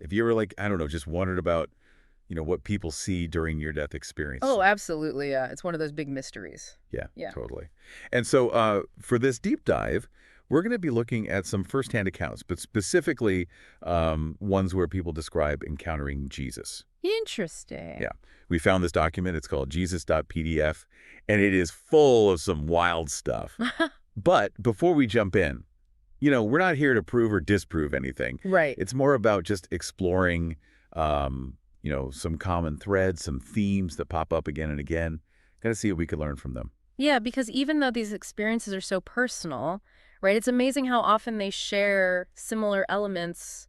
If you ever, like, I don't know, just wondered about, what people see during near-death Oh, experiences. absolutely, yeah. It's one of those big mysteries. Yeah, Yeah. totally. And so for this deep dive, we're going to be looking at some firsthand accounts, but specifically ones where people describe encountering Jesus. Interesting. Yeah. We found this document. It's called Jesus.pdf, and it is full of some wild stuff. But before we jump in, we're not here to prove or disprove anything. Right. It's more about just exploring, some common threads, some themes that pop up again and again. Got to see what we can learn from them. Yeah, because even though these experiences are so personal, right, it's amazing how often they share similar elements,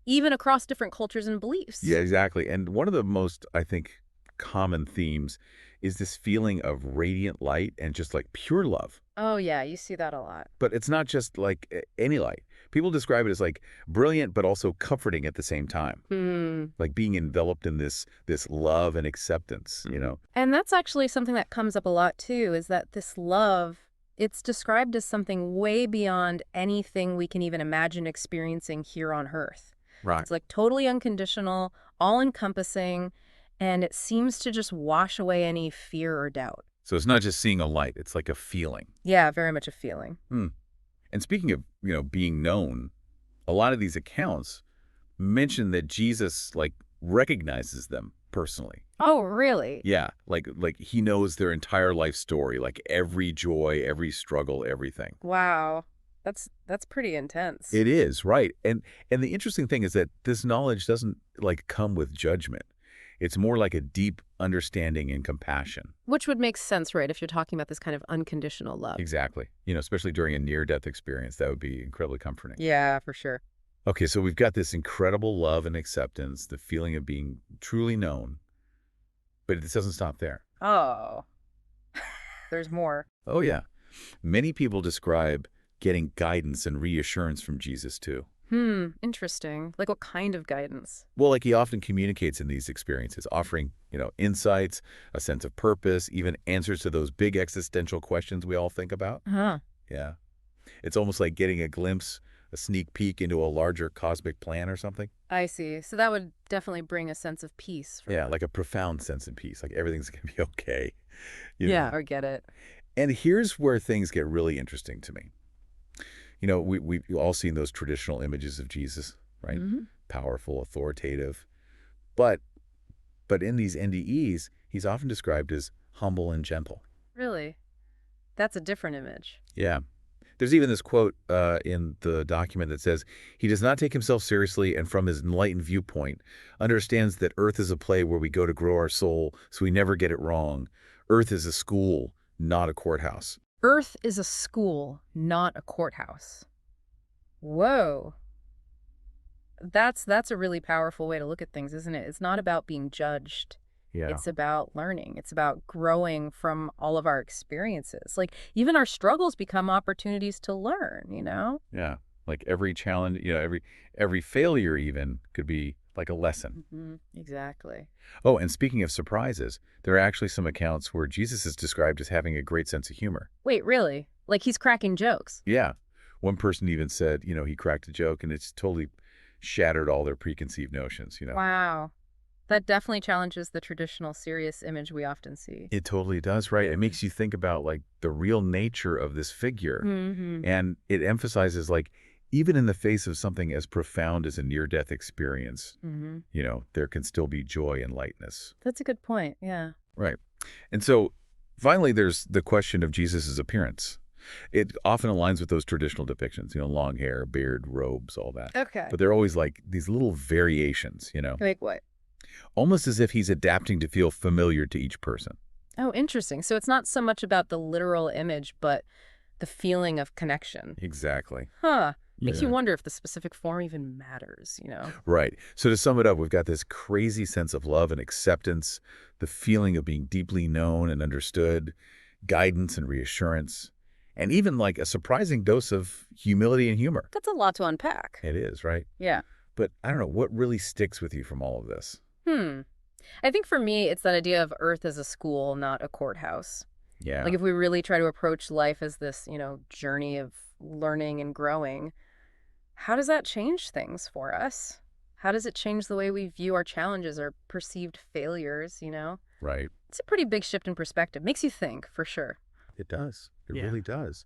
even across different cultures and Yeah, beliefs. exactly. And one of the most, I think, common themes is this feeling of radiant light and just like pure love. Oh, yeah, you see that a lot. But it's not just like any light. People describe it as like brilliant, but also comforting at the same time. Hmm. Like being enveloped in this love and acceptance. And that's actually something that comes up a lot too, is that this love, it's described as something way beyond anything we can even imagine experiencing here on Earth. Right. It's like totally unconditional, all encompassing, and it seems to just wash away any fear or doubt. So it's not just seeing a light, it's like a feeling. Yeah, very much a feeling. Hmm. And speaking of, being known, a lot of these accounts mention that Jesus like recognizes them personally. Oh, really? Yeah, like he knows their entire life story, like every joy, every struggle, everything. Wow. That's pretty intense. It is, right. And the interesting thing is that this knowledge doesn't like come with judgment. It's more like a deep understanding and compassion. Which would make sense, right, if you're talking about this kind of unconditional love. Exactly. Especially during a near-death experience, that would be incredibly comforting. Yeah, for sure. Okay, so we've got this incredible love and acceptance, the feeling of being truly known, but it doesn't stop there. Oh, there's more. Oh yeah. Many people describe getting guidance and reassurance from Jesus too. Interesting. Like what kind of guidance? Well, like he often communicates in these experiences, offering, insights, a sense of purpose, even answers to those big existential questions we all think about. Huh. Yeah. It's almost like getting a glimpse, a sneak peek into a larger cosmic plan or something. I see. So that would definitely bring a sense of peace for Yeah, them. like a profound sense of peace, like everything's going to be okay, you Yeah, know. or get it. And here's where things get really interesting to me. We've all seen those traditional images of Jesus, right? Hmm. Powerful, authoritative. But but in these NDEs, he's often described as humble and gentle. Really? That's a different image. Yeah. There's even this quote in the document that says, he does not take himself seriously and from his enlightened viewpoint understands that Earth is a play where we go to grow our soul so we never get it wrong. Earth is a school, not a courthouse. Earth is a school, not a courthouse. Whoa. That's a really powerful way to look at things, isn't it? It's not about being judged. Yeah. It's about learning. It's about growing from all of our experiences. Like even our struggles become opportunities to learn? Yeah. Like every challenge, every failure even could be like a lesson. Exactly. Oh, and speaking of surprises, there are actually some accounts where Jesus is described as having a great sense of humor. Wait, really? Like he's cracking jokes? Yeah. One person even said, he cracked a joke and it's totally shattered all their preconceived notions. Wow. That definitely challenges the traditional serious image we often see. It totally does, right? It makes you think about like the real nature of this figure. Hmm. And it emphasizes like even in the face of something as profound as a near-death experience, Hmm. there can still be joy and lightness. That's a good point. Yeah. Right. And so finally, there's the question of Jesus's appearance. It often aligns with those traditional depictions, long hair, beard, robes, all that. Okay. But they're always like these little variations, Like what? almost as if he's adapting to feel familiar to each person. Oh, interesting. So it's not so much about the literal image, but the feeling of connection. Exactly. Huh. Makes you Yeah. wonder if the specific form even matters? Right. So to sum it up, we've got this crazy sense of love and acceptance, the feeling of being deeply known and understood, guidance and reassurance, and even like a surprising dose of humility and humor. That's a lot to unpack. It is, right? Yeah. But I don't know, what really sticks with you from all of this? Hmm. I think for me, it's that idea of Earth as a school, not a courthouse. Yeah. Like if we really try to approach life as this journey of learning and growing, how does that change things for us? How does it change the way we view our challenges or perceived failures? Right. It's a pretty big shift in perspective. Makes you think, for sure. It does. It Yeah. really does.